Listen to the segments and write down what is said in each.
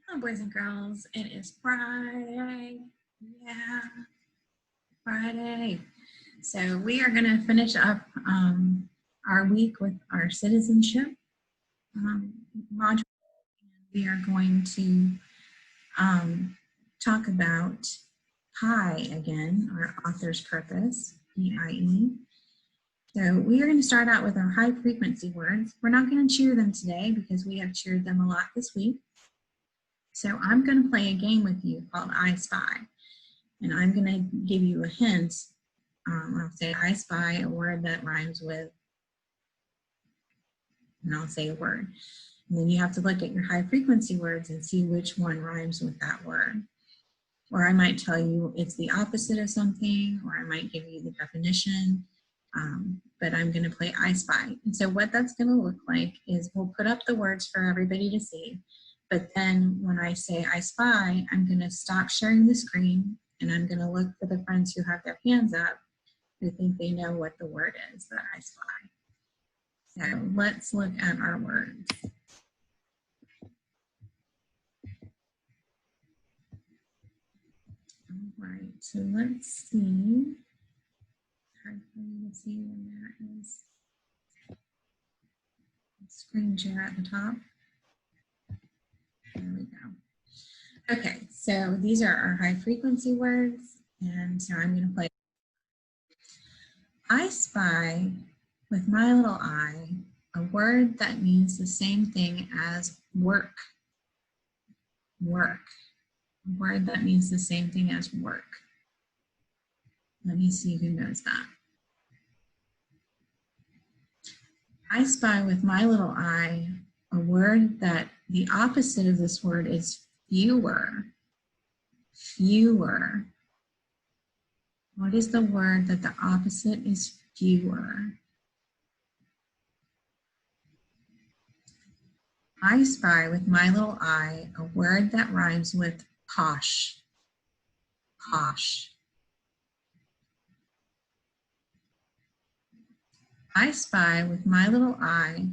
Hello, boys and girls. It is Friday. Yeah, Friday. So we are going to finish up our week with our citizenship module. We are going to talk about PIE again, our author's purpose, PIE. So we are going to start out with our high frequency words. We're not going to cheer them today because we have cheered them a lot this week. So I'm going to play a game with you called I Spy. And I'm going to give you a hint. I'll say I spy a word that rhymes with, and I'll say a word. And then you have to look at your high frequency words and see which one rhymes with that word. Or I might tell you it's the opposite of something, or I might give you the definition. But I'm going to play I Spy. And so what that's going to look like is we'll put up the words for everybody to see. But then when I say I spy, I'm going to stop sharing the screen and I'm going to look for the friends who have their hands up who think they know what the word is that I spy. So let's look at our words. All right, so let's see. Hard for me to see when there is a screen share at the top. There we go. Okay, so these are our high frequency words, and so I'm going to play. I spy with my little eye a word that means the same thing as work. Work. A word that means the same thing as work. Let me see who knows that. I spy with my little eye a word that the opposite of this word is fewer. Fewer. What is the word that the opposite is fewer? I spy with my little eye a word that rhymes with posh. Posh. I spy with my little eye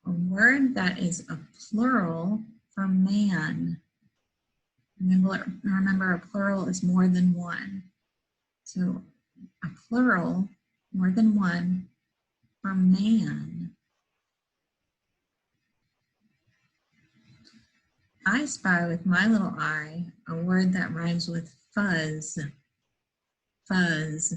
a word that is a plural for man. Remember, a plural is more than one. So a plural, more than one, for man. I spy with my little eye a word that rhymes with fuzz. Fuzz.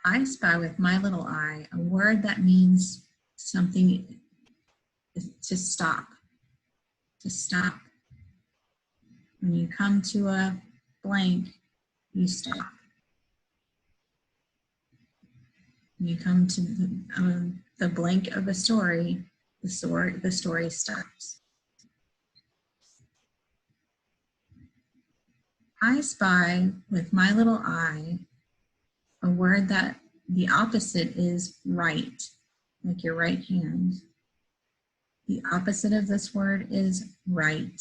I spy with my little eye a word that means something to stop. To stop. When you come to a blank, you stop. When you come to the blank of a story, the story stops. I spy with my little eye a word that the opposite is right, like your right hand. The opposite of this word is right.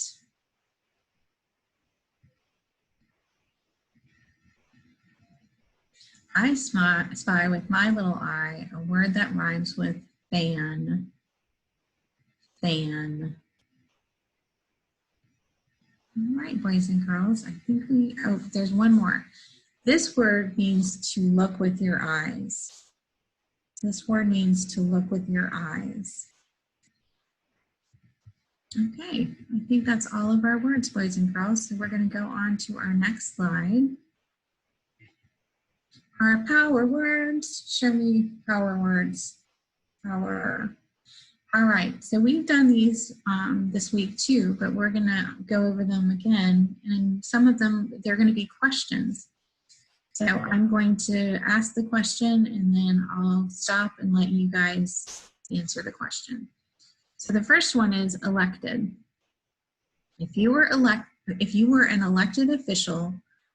I spy with my little eye a word that rhymes with fan. Fan. All right, boys and girls, I think there's one more. This word means to look with your eyes. This word means to look with your eyes. Okay, I think that's all of our words, boys and girls. So we're going to go on to our next slide. Our power words. Show me power words. Power. All right, so we've done these this week too, but we're going to go over them again. And some of them, they're going to be questions. So I'm going to ask the question and then I'll stop and let you guys answer the question. So the first one is elected. If you were an elected official,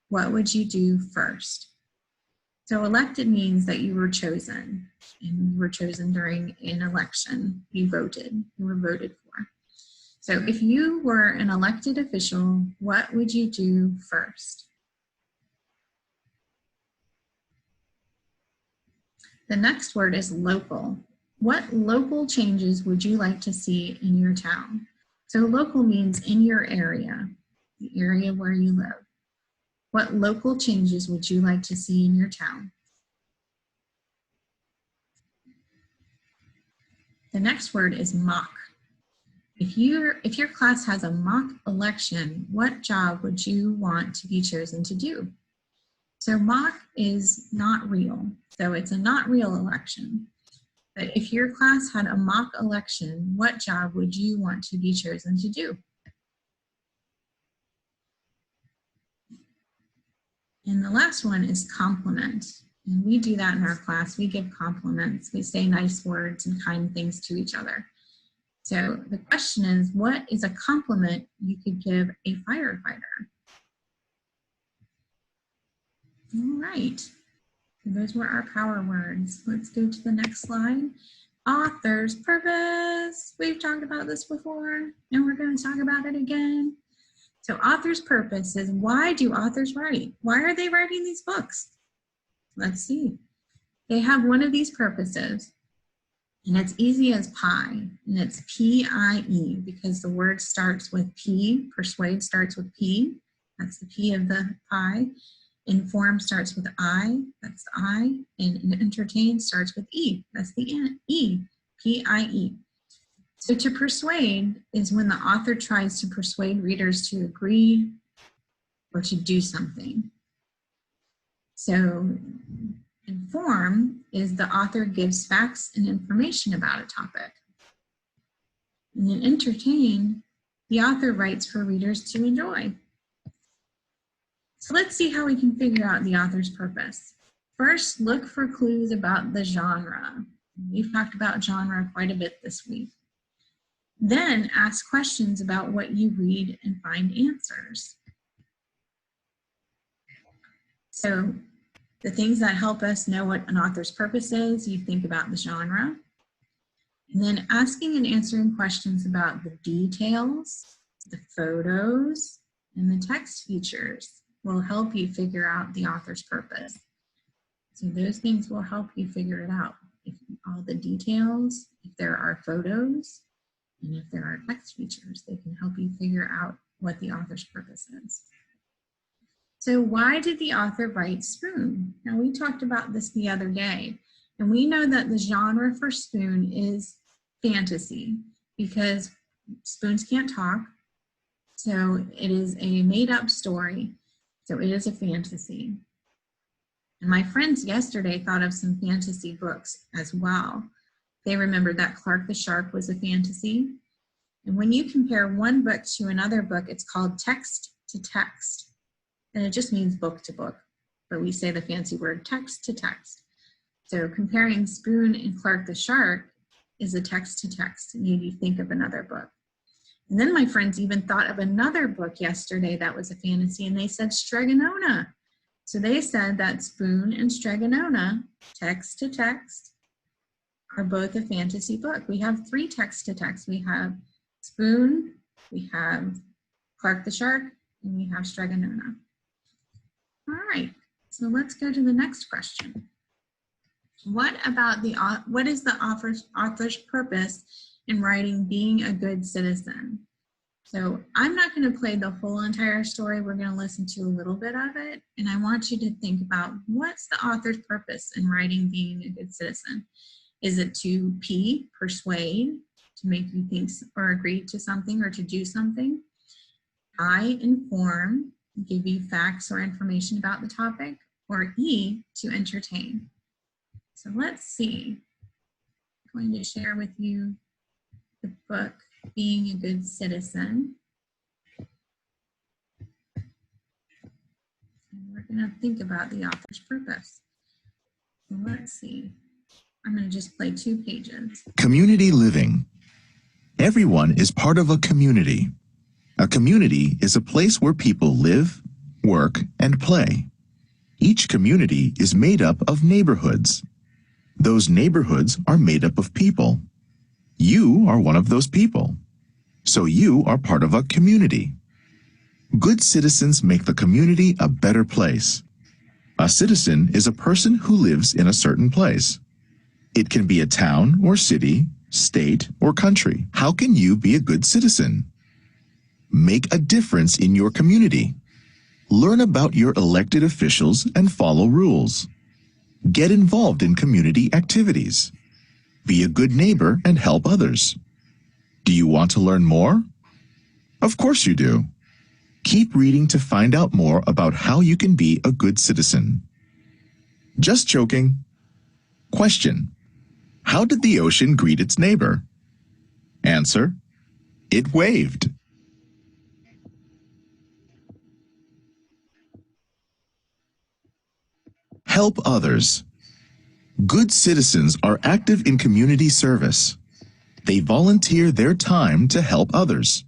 what would you do first? So elected means that you were chosen, and you were chosen during an election. You voted, you were voted for. So if you were an elected official, what would you do first? The next word is local. What local changes would you like to see in your town? So local means in your area, the area where you live. What local changes would you like to see in your town? The next word is mock. If your class has a mock election, what job would you want to be chosen to do? So mock is not real, so it's a not real election. But if your class had a mock election, what job would you want to be chosen to do? And the last one is compliment. And we do that in our class. We give compliments. We say nice words and kind things to each other. So the question is, what is a compliment you could give a firefighter? All right. So those were our power words. Let's go to the next slide. Author's purpose. We've talked about this before, and we're going to talk about it again. So author's purpose is, why do authors write? Why are they writing these books? Let's see. They have one of these purposes, and it's easy as pie, and it's P-I-E, because the word starts with P. Persuade starts with P. That's the P of the pie. Inform starts with I. That's the I. And entertain starts with E. That's the E. P-I-E. So to persuade is when the author tries to persuade readers to agree or to do something. So inform is the author gives facts and information about a topic. And then entertain, the author writes for readers to enjoy. So let's see how we can figure out the author's purpose. First, look for clues about the genre. We've talked about genre quite a bit this week. Then ask questions about what you read and find answers. So the things that help us know what an author's purpose is, you think about the genre. And then asking and answering questions about the details, the photos, and the text features will help you figure out the author's purpose. So those things will help you figure it out. If all the details, if there are photos, and if there are text features, they can help you figure out what the author's purpose is. So why did the author write Spoon? Now we talked about this the other day, and we know that the genre for Spoon is fantasy because spoons can't talk. So it is a made-up story. So it is a fantasy. And my friends yesterday thought of some fantasy books as well. They remembered that Clark the Shark was a fantasy. And when you compare one book to another book, it's called text to text. And it just means book to book, but we say the fancy word text to text. So comparing Spoon and Clark the Shark is a text to text, and you think of another book. And then my friends even thought of another book yesterday that was a fantasy, and they said Stregonona. So they said that Spoon and Stregonona, text to text, are both a fantasy book. We have 3 text to text. We have Spoon, we have Clark the Shark, and we have Stregonona. All right, so let's go to the next question. What is the author's purpose in writing Being a Good Citizen? So I'm not going to play the whole entire story. We're going to listen to a little bit of it. And I want you to think about, what's the author's purpose in writing Being a Good Citizen? Is it to persuade, to make you think or agree to something or to do something? I, inform, give you facts or information about the topic. Or E, to entertain. So let's see. I'm going to share with you the book, Being a Good Citizen. And we're going to think about the author's purpose. So let's see. I'm going to just play 2 pages. Community living. Everyone is part of a community. A community is a place where people live, work, and play. Each community is made up of neighborhoods. Those neighborhoods are made up of people. You are one of those people. So you are part of a community. Good citizens make the community a better place. A citizen is a person who lives in a certain place. It can be a town or city, state or country. How can you be a good citizen? Make a difference in your community. Learn about your elected officials and follow rules. Get involved in community activities. Be a good neighbor and help others. Do you want to learn more? Of course you do. Keep reading to find out more about how you can be a good citizen. Just joking. Question: how did the ocean greet its neighbor? Answer: it waved. Help others. Good citizens are active in community service. They volunteer their time to help others.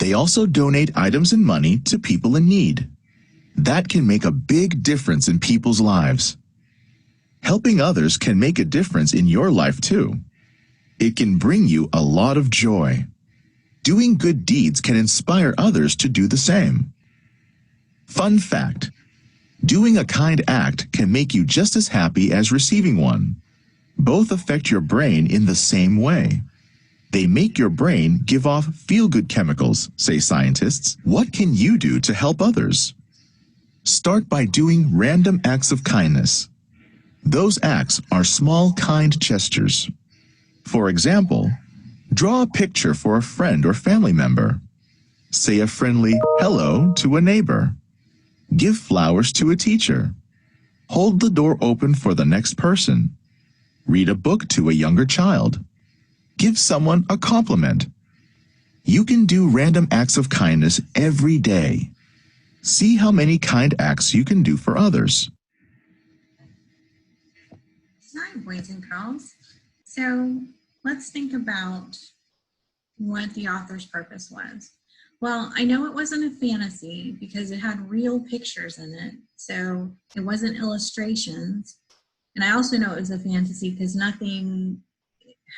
They also donate items and money to people in need. That can make a big difference in people's lives. Helping others can make a difference in your life too. It can bring you a lot of joy. Doing good deeds can inspire others to do the same. Fun fact: doing a kind act can make you just as happy as receiving one. Both affect your brain in the same way. They make your brain give off feel-good chemicals, say scientists. What can you do to help others? Start by doing random acts of kindness. Those acts are small, kind gestures. For example, draw a picture for a friend or family member. Say a friendly hello to a neighbor. Give flowers to a teacher. Hold the door open for the next person. Read a book to a younger child. Give someone a compliment. You can do random acts of kindness every day. See how many kind acts you can do for others. Hi, boys and girls. So let's think about what the author's purpose was. Well, I know it wasn't a fantasy because it had real pictures in it, so it wasn't illustrations. And I also know it was a fantasy because nothing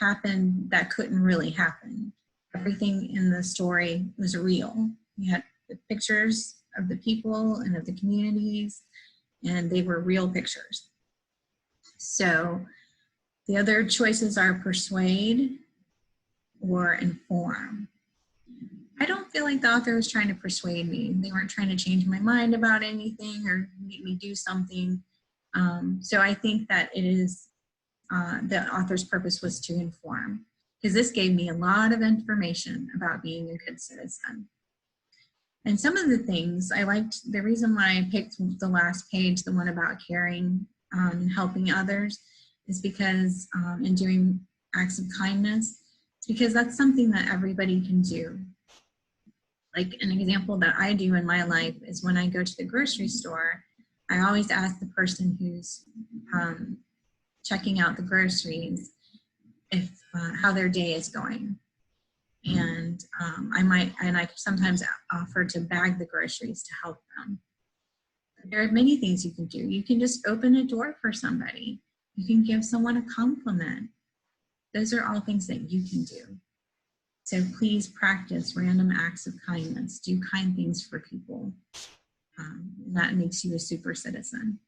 happened that couldn't really happen. Everything in the story was real. You had the pictures of the people and of the communities, and they were real pictures. So the other choices are persuade or inform. I don't feel like the author was trying to persuade me. They weren't trying to change my mind about anything or make me do something. So I think that it is the author's purpose was to inform, because this gave me a lot of information about being a good citizen. And some of the things I liked, the reason why I picked the last page, the one about caring and helping others, is because in doing acts of kindness, it's because that's something that everybody can do. Like an example that I do in my life is when I go to the grocery store, I always ask the person who's checking out the groceries if how their day is going. And I sometimes offer to bag the groceries to help them. There are many things you can do. You can just open a door for somebody. You can give someone a compliment. Those are all things that you can do. So please practice random acts of kindness. Do kind things for people. And that makes you a super citizen.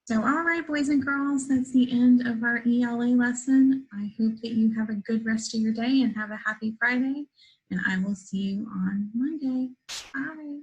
So, all right, boys and girls, that's the end of our ELA lesson. I hope that you have a good rest of your day and have a happy Friday. And I will see you on Monday. Bye.